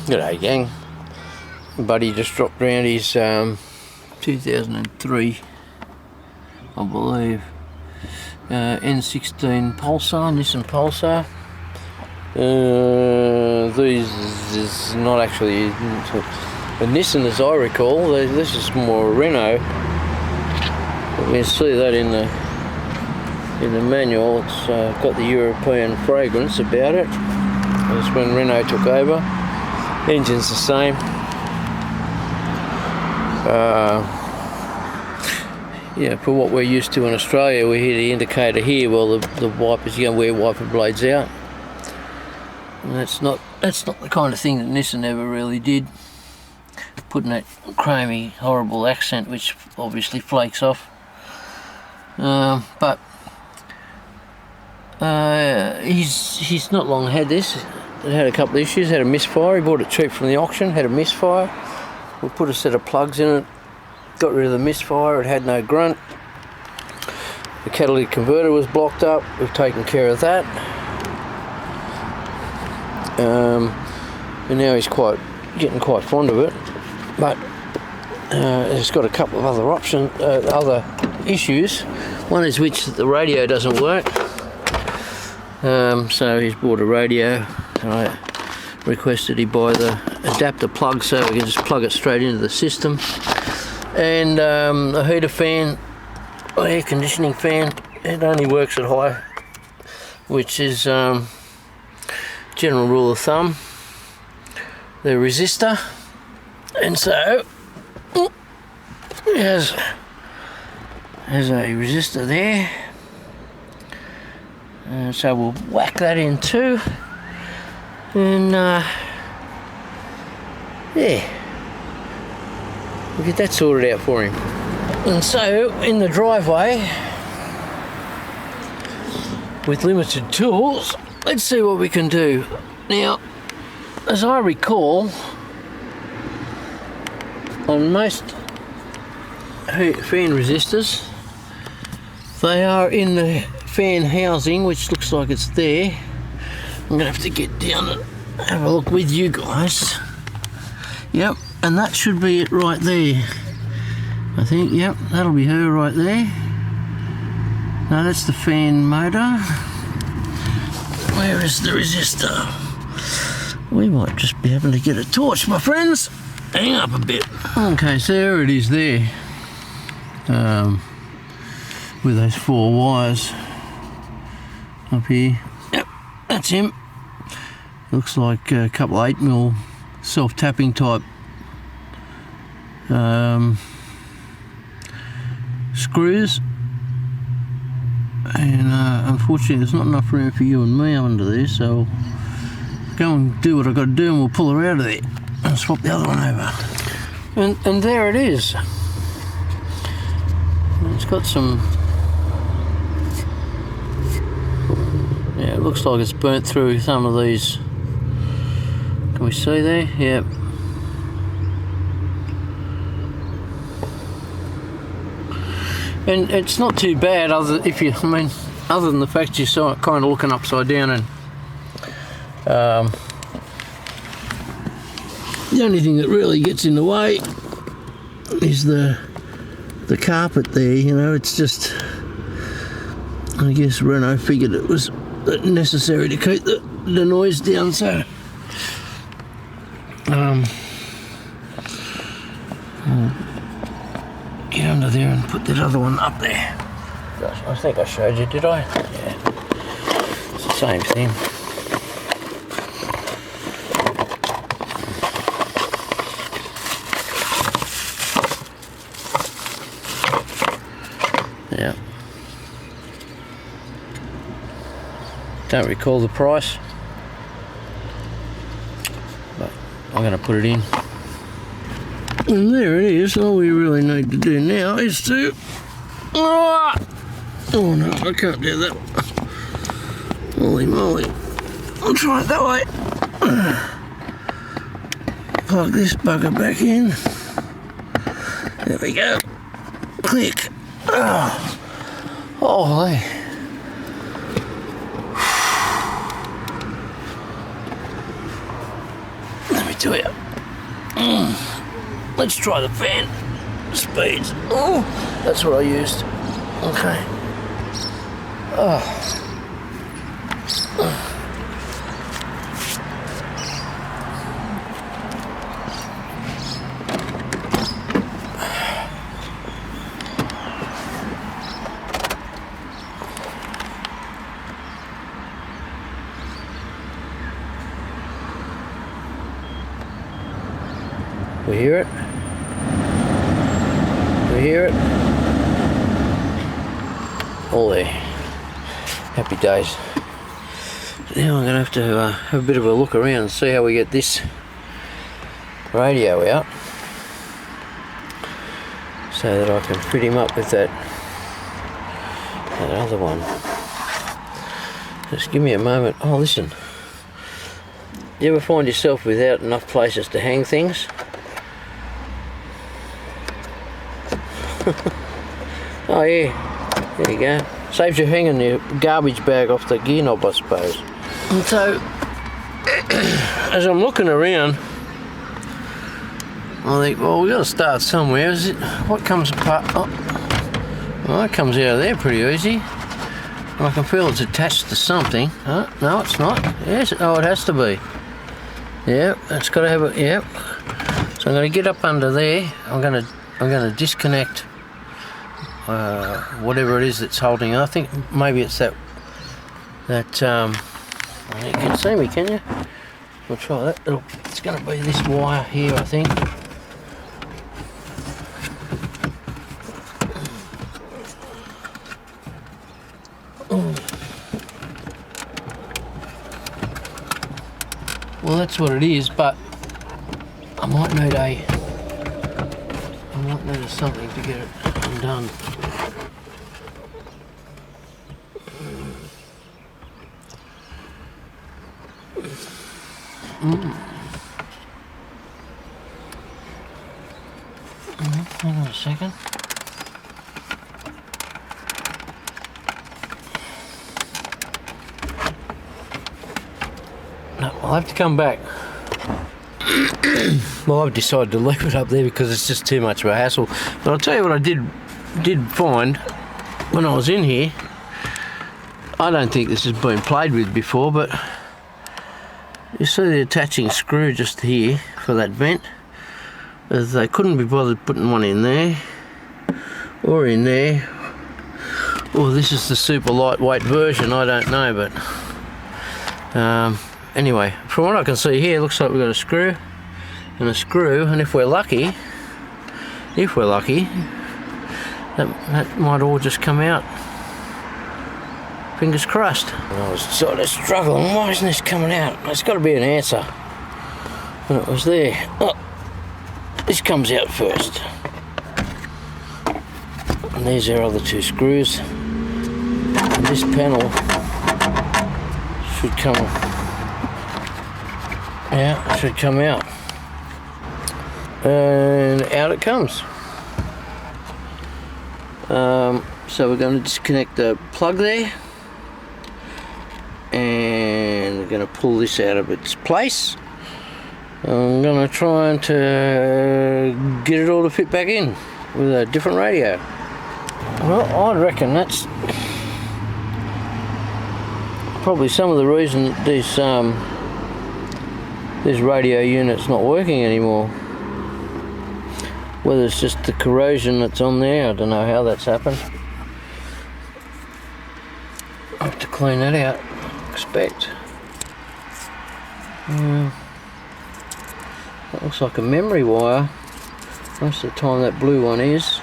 G'day gang. Buddy just dropped around his 2003, I believe, N16 Pulsar, Nissan Pulsar. These is not actually a Nissan as I recall. This is more a Renault. You can see that in the manual. It's got the European fragrance about it. That's when Renault took over. Engine's the same. Yeah, for what we're used to in Australia, we hear the indicator here. Well, the wipers, you can wear wiper blades out, and that's not the kind of thing that Nissan ever really did. Putting that chromey, horrible accent, which obviously flakes off. But he's not long had this. It had a couple of issues. Had a misfire. He bought it cheap from the auction. Had a misfire. We put a set of plugs in it. Got rid of the misfire. It had no grunt. The catalytic converter was blocked up. We've taken care of that. And now he's getting quite fond of it. But it's got a couple of other other issues. One is which the radio doesn't work. So he's bought a radio. I requested he buy the adapter plug so we can just plug it straight into the system. And the heater fan, air conditioning fan, it only works at high, which is general rule of thumb. The resistor, and so it has a resistor there. So we'll whack that in too, and yeah, we'll get that sorted out for him. And so in the driveway, with limited tools, let's see what we can do. Now, as I recall, on most fan resistors, they are in the fan housing, which looks like it's there. I'm gonna have to get down and have a look with you guys. Yep, and that should be it right there, I think. Yep, that'll be her right there. No, that's the fan motor. Where is the resistor? We might just be able to get a torch, my friends. Hang up a bit. Okay, so there it is there, with those 4 wires up here. Yep, that's him. Looks like a couple of 8mm self-tapping type screws, and unfortunately there's not enough room for you and me under there, so I'll go and do what I've got to do and we'll pull her out of there and swap the other one over. And there it is. It's got some, yeah, it looks like it's burnt through some of these. Can we see there? Yep. And it's not too bad, other than the fact you're kind of looking upside down, and the only thing that really gets in the way is the carpet there. You know, it's just, I guess Renault figured it was necessary to keep the noise down, so I'll get under there and put that other one up there. Gosh, I think I showed you, did I? Yeah, it's the same thing. Yeah. Don't recall the price, but I'm going to put it in. And there it is. All we really need to do now is to... Oh no, I can't do that. Holy moly. I'll try it that way. Plug this bugger back in. There we go. Click. Oh, holy. Let me me tell you. Let's try the fan speeds. Oh, that's what I used. Okay. We hear it? We hear it? All there. Happy days. Now I'm going to have a bit of a look around and see how we get this radio out so that I can fit him up with that other one. Just give me a moment. Oh, listen. You ever find yourself without enough places to hang things? Oh yeah, there you go. Saves you hanging your garbage bag off the gear knob, I suppose. And so, as I'm looking around, I think, well, we've got to start somewhere. Is it? What comes apart? Oh, well, that comes out of there pretty easy. I can feel it's attached to something. Oh, no, it's not. Yes, oh, it has to be. Yeah, it's got to have a. Yep. So I'm going to get up under there. I'm going to disconnect whatever it is that's holding. I think maybe it's that. You can see me, can you? We'll try that. It's going to be this wire here, I think. Well, that's what it is, but I might need something to get it undone. Hang on a second. No, I'll have to come back. Well, I've decided to leave it up there because it's just too much of a hassle. But I'll tell you what I did find when I was in here. I don't think this has been played with before, but you see the attaching screw just here for that vent. As they couldn't be bothered putting one in there or in there. Or this is the super lightweight version, I don't know, but anyway, from what I can see here, it looks like we've got a screw and a screw, and if we're lucky, that might all just come out. Fingers crossed. I was sort of struggling, why isn't this coming out? There's got to be an answer. And it was there. Oh, this comes out first. And there's our other two screws. And this panel should come out. And out it comes. So we're going to disconnect the plug there, and we're going to pull this out of its place. I'm going to try and get it all to fit back in with a different radio. Well, I reckon that's probably some of the reason that this radio unit's not working anymore. Whether it's just the corrosion that's on there, I don't know how that's happened. I'll have to clean that out, I expect. That looks like a memory wire. Most of the time that blue one is.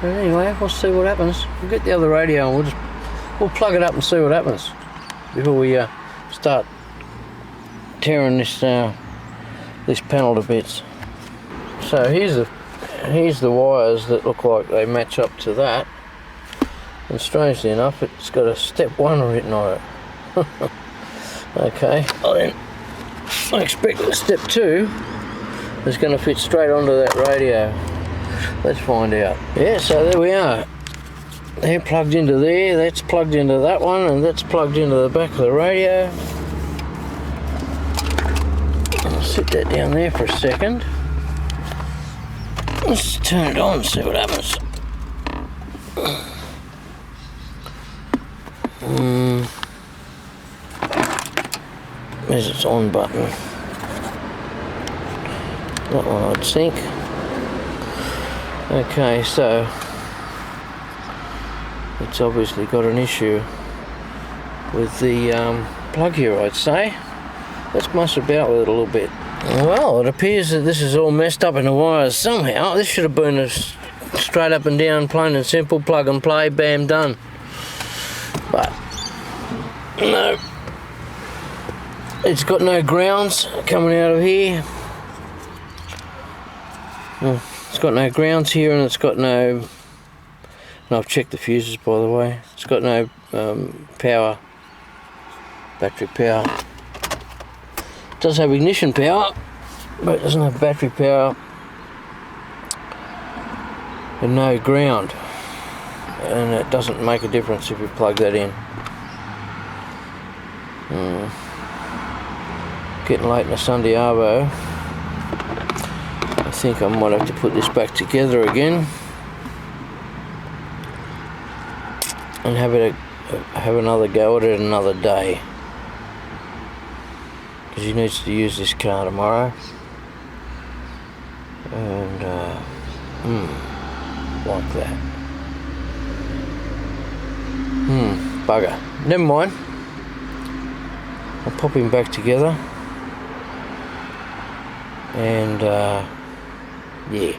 But anyway, we'll see what happens. We'll get the other radio and we'll plug it up and see what happens before we start tearing this panel to bits. So here's the wires that look like they match up to that, and strangely enough it's got a step 1 written on it. Okay, well then I expect that step 2 is going to fit straight onto that radio. Let's find out. Yeah, so there we are. They're plugged into there, that's plugged into that one, and that's plugged into the back of the radio. I'll sit that down there for a second. Let's turn it on and see what happens. There's its on button. That one I'd think. Okay, so it's obviously got an issue with the plug here, I'd say. Let's muss about with it a little bit. Well, it appears that this is all messed up in the wires somehow. This should have been a straight up and down, plain and simple, plug and play, bam, done. But no, it's got no grounds coming out of here. It's got no grounds here, and it's got no, and I've checked the fuses by the way, it's got no power, battery power. It does have ignition power, but it doesn't have battery power, and no ground, and it doesn't make a difference if you plug that in. Getting late in the Sunday arvo. I think I might have to put this back together again and have another go at it another day, because he needs to use this car tomorrow. And like that. Bugger. Never mind. I'll pop him back together. And yeah.